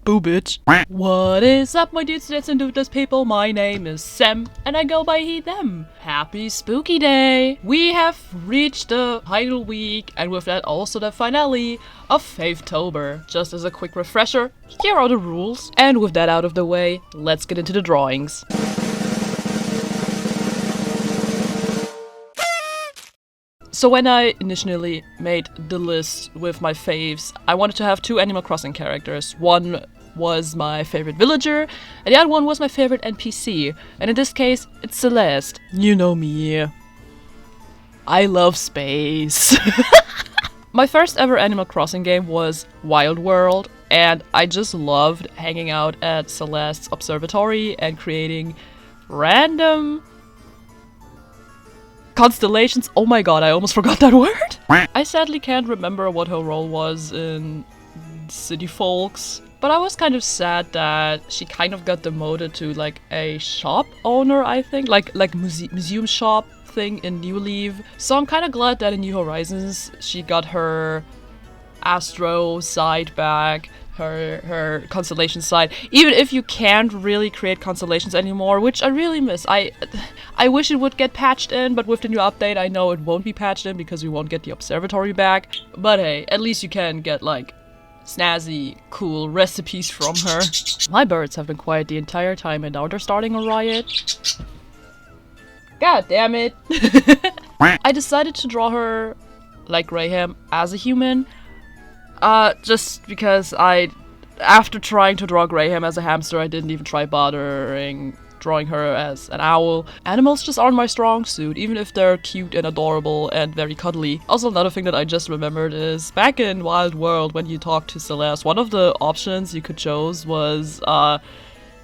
Boo bitch. What is up, my dudes, dudettes, and dudeless people? My name is Sem, and I go by he, them. Happy spooky day! We have reached the final week, and with that also the finale of inktober. Just as a quick refresher, here are the rules. And with that out of the way, let's get into the drawings. So when I initially made the list with my faves, I wanted to have two Animal Crossing characters. One was my favorite villager, and the other one was my favorite NPC. And in this case, it's Celeste. You know me. I love space. My first ever Animal Crossing game was Wild World, and I just loved hanging out at Celeste's observatory and creating random constellations. Oh my god, I almost forgot that word. I sadly can't remember what her role was in City Folks, but I was kind of sad that she kind of got demoted to like a shop owner, I think, like museum shop thing in New Leaf. So I'm kind of glad that in New Horizons she got her Astro side back, her constellation side, even if you can't really create constellations anymore, which I really miss. I wish it would get patched in, but with the new update I know it won't be patched in because we won't get the observatory back. But hey, at least you can get like snazzy, cool recipes from her. My birds have been quiet the entire time and now they're starting a riot. God damn it. I decided to draw her like Graham as a human. Just because after trying to draw Graham as a hamster, I didn't even try bothering drawing her as an owl. Animals just aren't my strong suit, even if they're cute and adorable and very cuddly. Also, another thing that I just remembered is back in Wild World, when you talked to Celeste, one of the options you could choose was,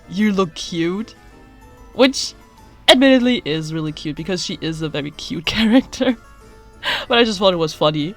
you look cute, which admittedly is really cute because she is a very cute character. But I just thought it was funny.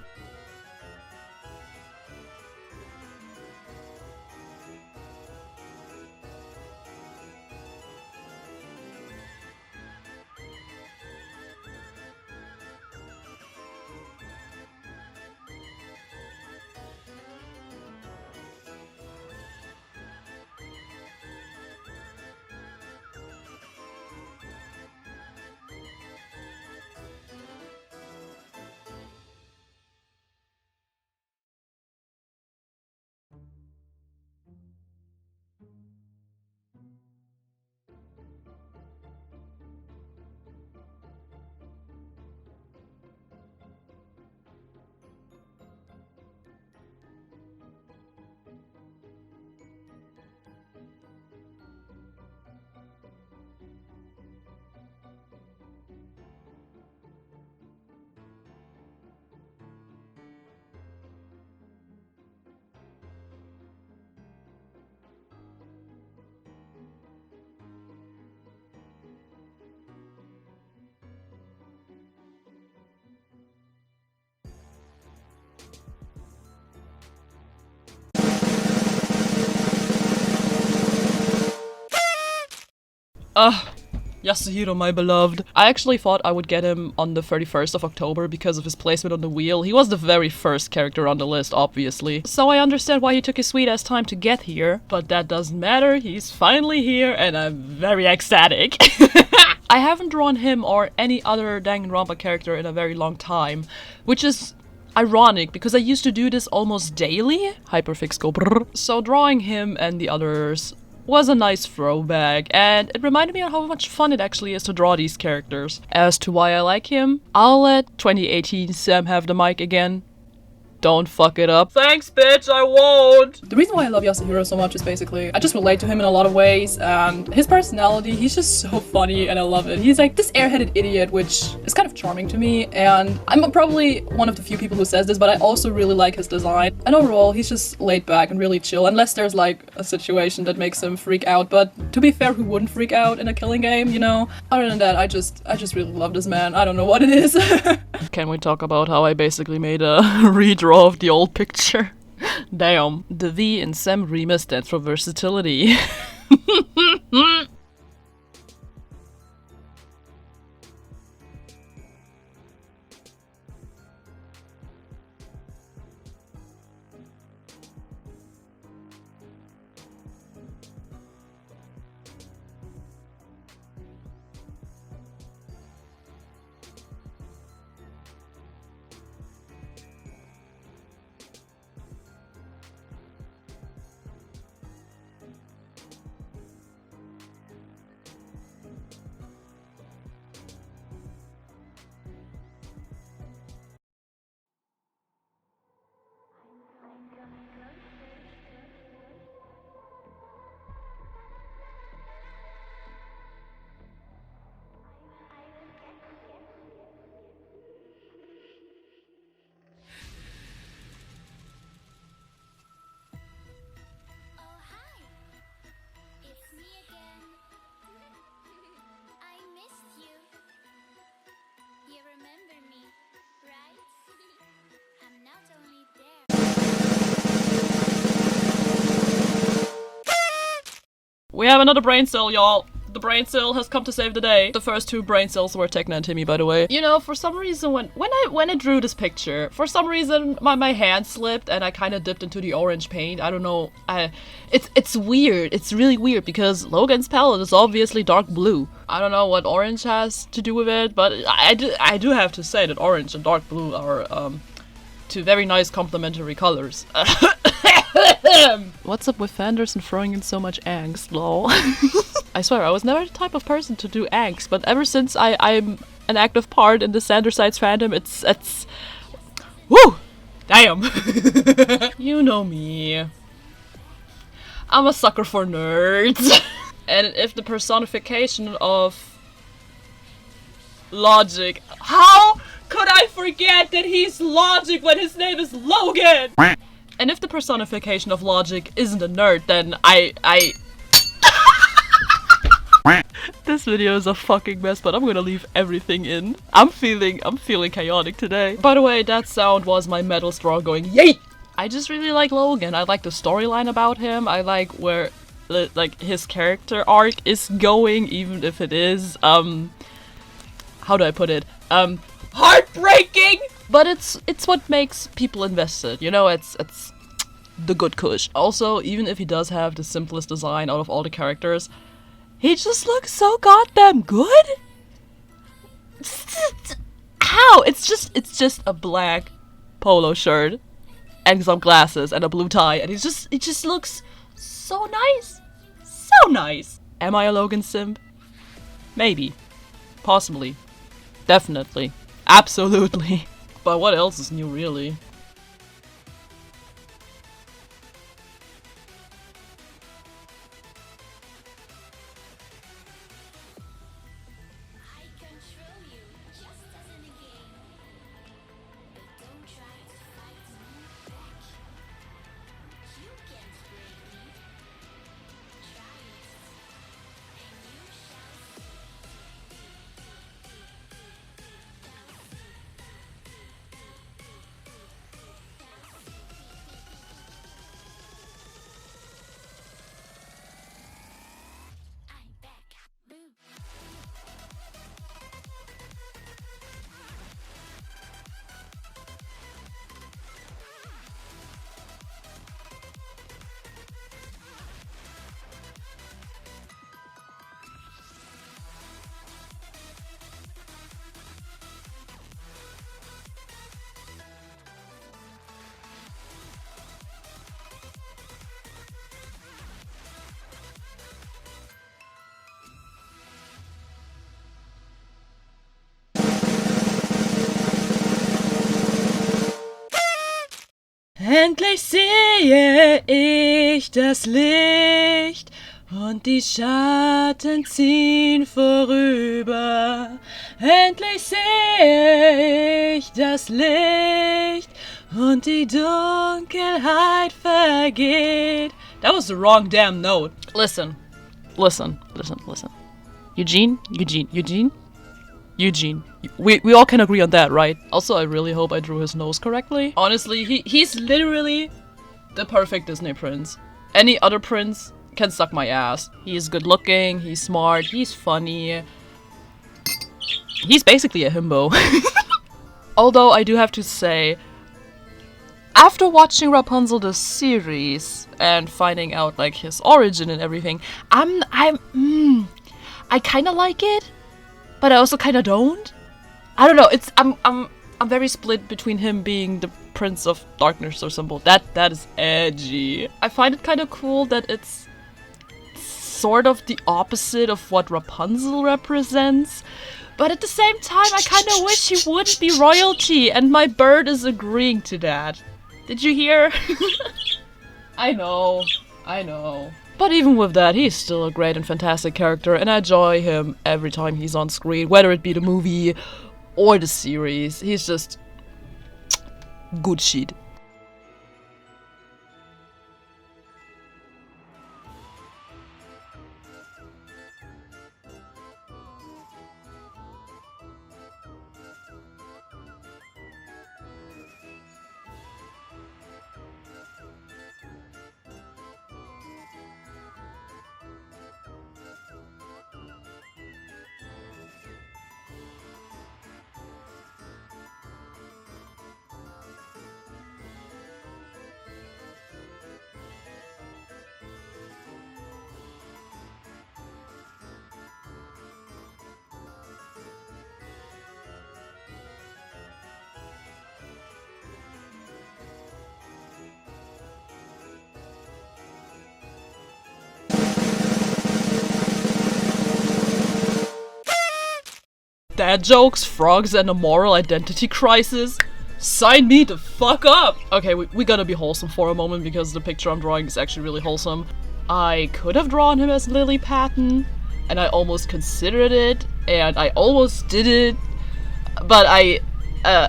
Yasuhiro, my beloved. I actually thought I would get him on the 31st of October because of his placement on the wheel. He was the very first character on the list, obviously. So I understand why he took his sweet ass time to get here, but that doesn't matter. He's finally here and I'm very ecstatic. I haven't drawn him or any other Danganronpa character in a very long time, which is ironic because I used to do this almost daily. Hyperfix go brrr. So drawing him and the others was a nice throwback, and it reminded me of how much fun it actually is to draw these characters. As to why I like him, I'll let 2018 Sam have the mic again. Don't fuck it up. Thanks, bitch, I won't! The reason why I love Yasuhiro so much is basically, I just relate to him in a lot of ways, and his personality, he's just so funny and I love it. He's like this airheaded idiot, which is kind of charming to me, and I'm probably one of the few people who says this, but I also really like his design. And overall, he's just laid back and really chill, unless there's like a situation that makes him freak out, but to be fair, who wouldn't freak out in a killing game, you know? Other than that, I just really love this man. I don't know what it is. Can we talk about how I basically made a redraw of the old picture? Damn. The V in Sem Remus stands for versatility. have another brain cell, y'all. The brain cell has come to save the day. The first 2 brain cells were Tekna and Timmy, by the way. You know, for some reason, when I drew this picture, for some reason my hand slipped and I kind of dipped into the orange paint. I don't know. It's weird. It's really weird because Logan's palette is obviously dark blue. I don't know what orange has to do with it, but I do have to say that orange and dark blue are 2 very nice complementary colors. What's up with Fanderson throwing in so much angst, lol? I swear, I was never the type of person to do angst, but ever since I'm an active part in the Sandersides fandom, it's... Woo! Damn! You know me. I'm a sucker for nerds. And if the personification of logic... How could I forget that he's logic when his name is Logan? And if the personification of logic isn't a nerd, then I This video is a fucking mess, but I'm gonna leave everything in. I'm feeling chaotic today. By the way, that sound was my metal straw going yeet! I just really like Logan. I like the storyline about him. I like where like his character arc is going, even if it is how do I put it? Heartbreaking! But it's what makes people invested, you know, it's the good kush. Also, even if he does have the simplest design out of all the characters, he just looks so goddamn good! How? It's just a black polo shirt and some glasses and a blue tie, and it just looks so nice. So nice! Am I a Logan simp? Maybe. Possibly. Definitely. Absolutely. But what else is new, really? Endlich sehe ich das Licht und die Schatten ziehen vorüber. Endlich sehe ich das Licht und die Dunkelheit vergeht. That was the wrong damn note. Listen. Eugene. We all can agree on that, right? Also, I really hope I drew his nose correctly. Honestly, he's literally the perfect Disney prince. Any other prince can suck my ass. He's good looking, he's smart, he's funny. He's basically a himbo. Although I do have to say, after watching Rapunzel the series and finding out like his origin and everything, I kind of like it, but I also kind of don't. I don't know. I'm very split between him being the Prince of Darkness or something. That is edgy. I find it kind of cool that it's sort of the opposite of what Rapunzel represents. But at the same time, I kind of wish he wouldn't be royalty, and my bird is agreeing to that. Did you hear? I know. But even with that, he's still a great and fantastic character, and I enjoy him every time he's on screen, whether it be the movie or the series. He's just good shit. dad jokes, frogs, and a moral identity crisis. Sign me the fuck up! Okay, we gotta be wholesome for a moment because the picture I'm drawing is actually really wholesome. I could have drawn him as Lily Patton, and I almost considered it, and I almost did it, but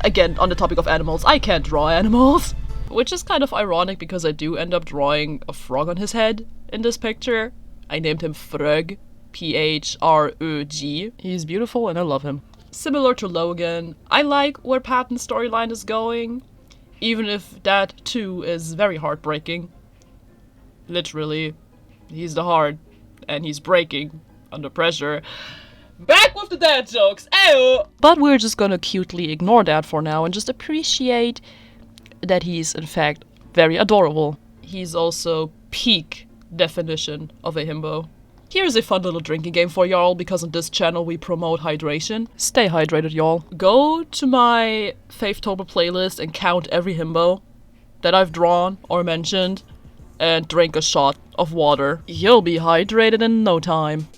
again, on the topic of animals, I can't draw animals. Which is kind of ironic because I do end up drawing a frog on his head in this picture. I named him Frög, P-H-R-O-G. He's beautiful and I love him. Similar to Logan, I like where Patton's storyline is going, even if that too is very heartbreaking. Literally, he's the heart, and he's breaking under pressure. Back with the dad jokes, ayo! But we're just gonna cutely ignore that for now and just appreciate that he's in fact very adorable. He's also peak definition of a himbo. Here's a fun little drinking game for y'all, because on this channel we promote hydration. Stay hydrated, y'all. Go to my Faithtober playlist and count every himbo that I've drawn or mentioned, and drink a shot of water. You'll be hydrated in no time.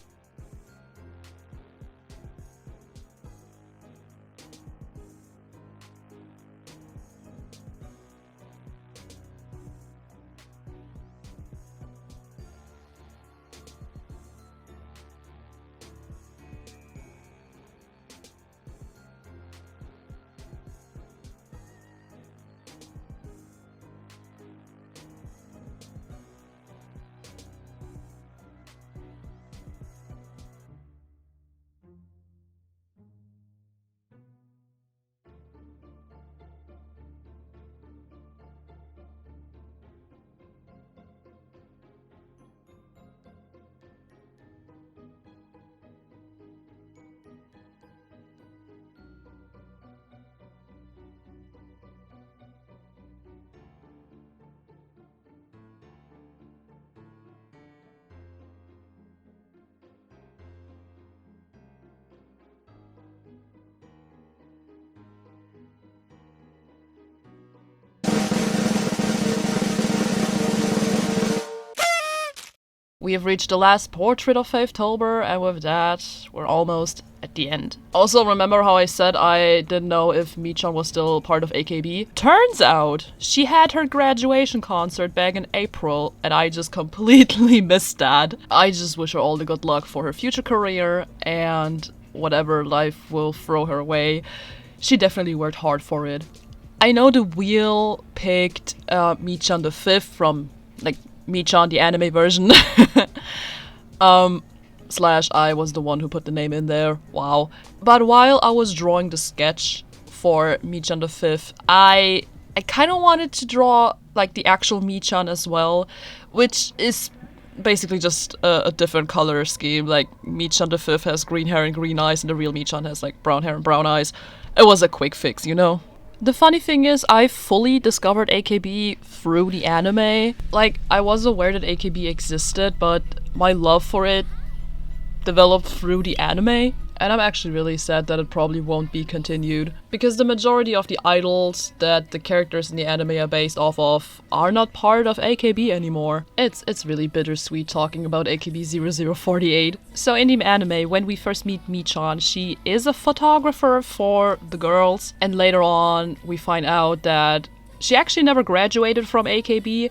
We have reached the last portrait of Faithtober, and with that, we're almost at the end. Also, remember how I said I didn't know if Mechan was still part of AKB? Turns out, she had her graduation concert back in April, and I just completely missed that. I just wish her all the good luck for her future career, and whatever life will throw her way. She definitely worked hard for it. I know the wheel picked Mechan the 5th from, like, Mechan, the anime version. Slash I was the one who put the name in there. Wow. But while I was drawing the sketch for Mechan the 5th, I kind of wanted to draw like the actual Mechan as well, which is basically just a different color scheme. Like Mechan the 5th has green hair and green eyes, and the real Mechan has like brown hair and brown eyes. It was a quick fix, you know? The funny thing is, I fully discovered AKB through the anime. Like, I was aware that AKB existed, but my love for it developed through the anime. And I'm actually really sad that it probably won't be continued, because the majority of the idols that the characters in the anime are based off of are not part of AKB anymore. It's really bittersweet talking about AKB 0048. So in the anime, when we first meet Mechan, she is a photographer for the girls, and later on we find out that she actually never graduated from AKB,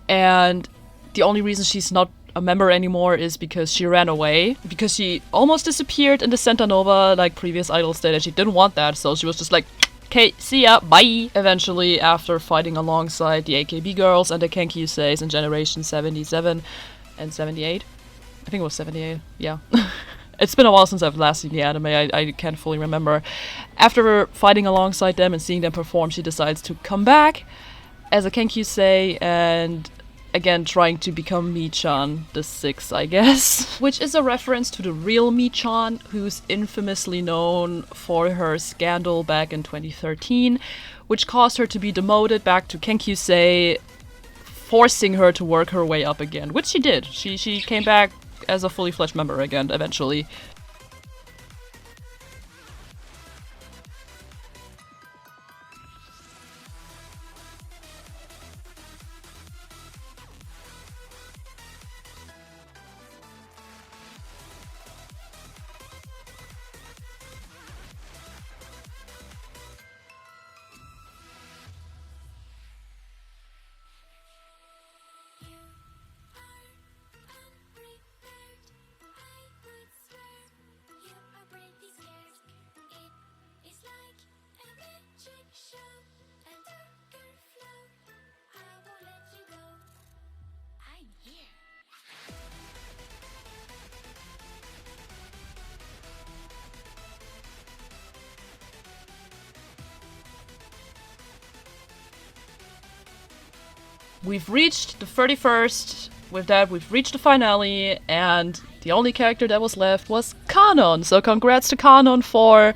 and the only reason she's not a member anymore is because she ran away, because she almost disappeared in the Santa Nova like previous idols did, and she didn't want that, so she was just like, okay, see ya, bye. Eventually, after fighting alongside the AKB girls and the Kenkyuseis in Generation 77 and 78, I think it was 78, yeah. It's been a while since I've last seen the anime, I can't fully remember. After fighting alongside them and seeing them perform, she decides to come back as a Kenkyusei and again trying to become Mechan the 6th, I guess. Which is a reference to the real Mechan, who's infamously known for her scandal back in 2013, which caused her to be demoted back to Kenkyusei, forcing her to work her way up again, which she did. She came back as a fully fledged member again, eventually. we've reached the 31st. With that, we've reached the finale, and the only character that was left was Kanon. So congrats to Kanon for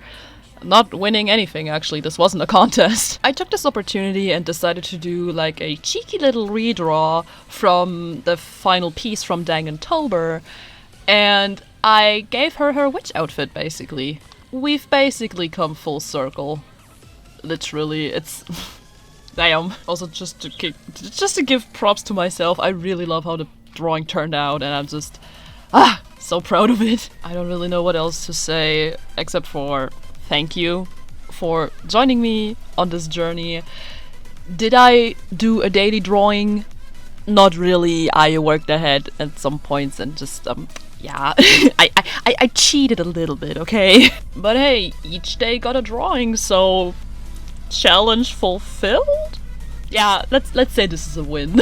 not winning anything, actually. This wasn't a contest. I took this opportunity and decided to do like a cheeky little redraw from the final piece from inktober, and I gave her her witch outfit, basically. We've basically come full circle. Literally, it's... Damn. Also, just to give props to myself, I really love how the drawing turned out, and I'm just so proud of it. I don't really know what else to say except for thank you for joining me on this journey. Did I do a daily drawing? Not really. I worked ahead at some points and just yeah, I cheated a little bit, okay? But hey, each day got a drawing, so challenge fulfilled? Yeah, let's say this is a win.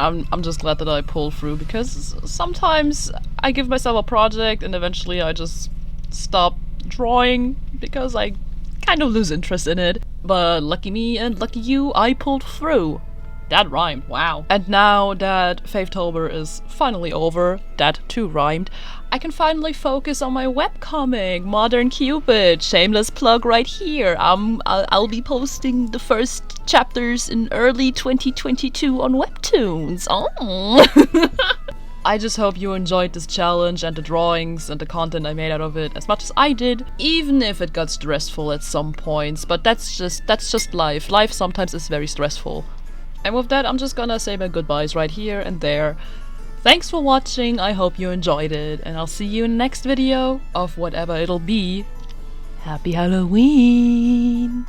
I'm just glad that I pulled through, because sometimes I give myself a project and eventually I just stop drawing because I kind of lose interest in it. But lucky me and lucky you, I pulled through. That rhymed, wow. And now that Inktober is finally over, that too rhymed, I can finally focus on my webcomic, Modern Cupid. Shameless plug right here. I'll be posting the first chapters in early 2022 on Webtoons. Oh. I just hope you enjoyed this challenge and the drawings and the content I made out of it as much as I did, even if it got stressful at some points. But that's just life. Life sometimes is very stressful. And with that, I'm just gonna say my goodbyes right here and there. Thanks for watching, I hope you enjoyed it, and I'll see you in the next video of whatever it'll be. Happy Halloween!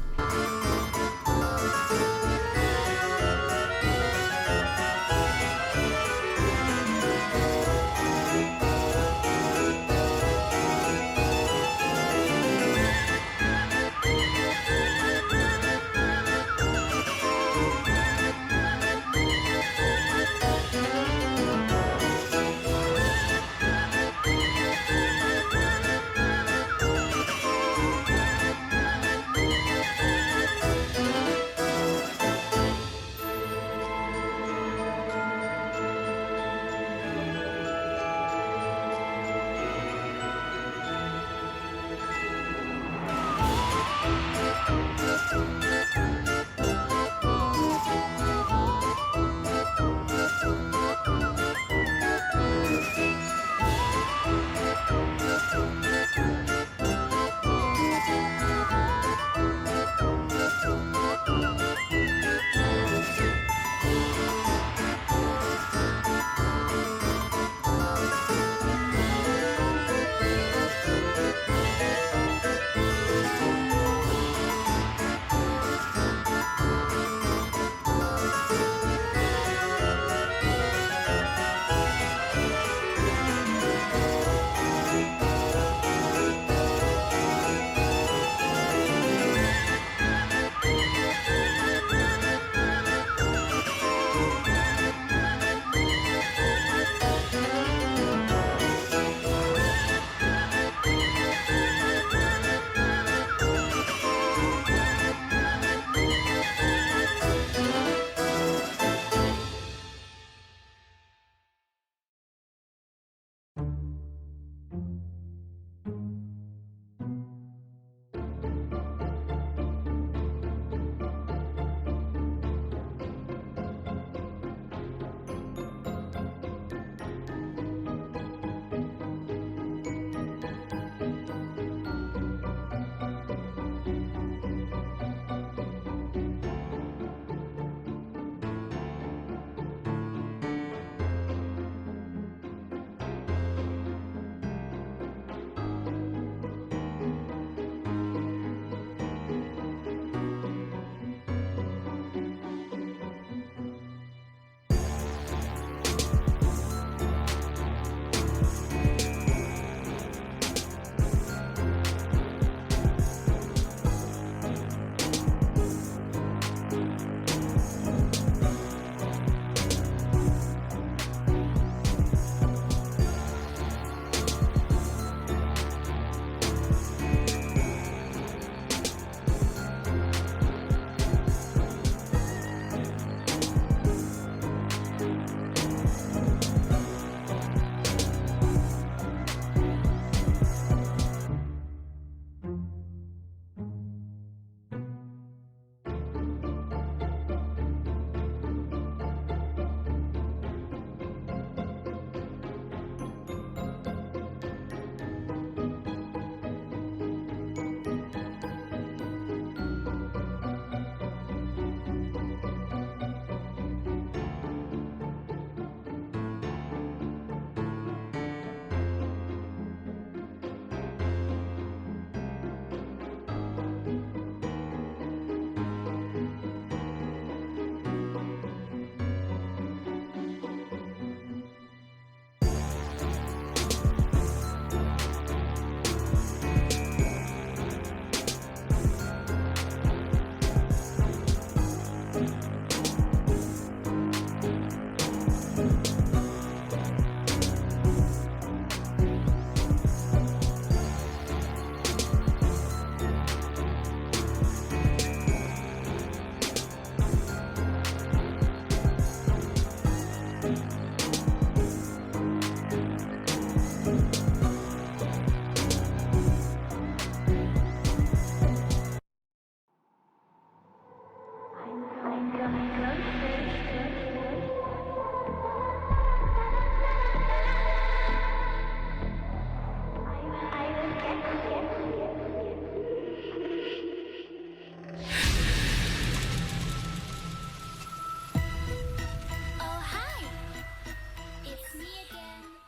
Me again.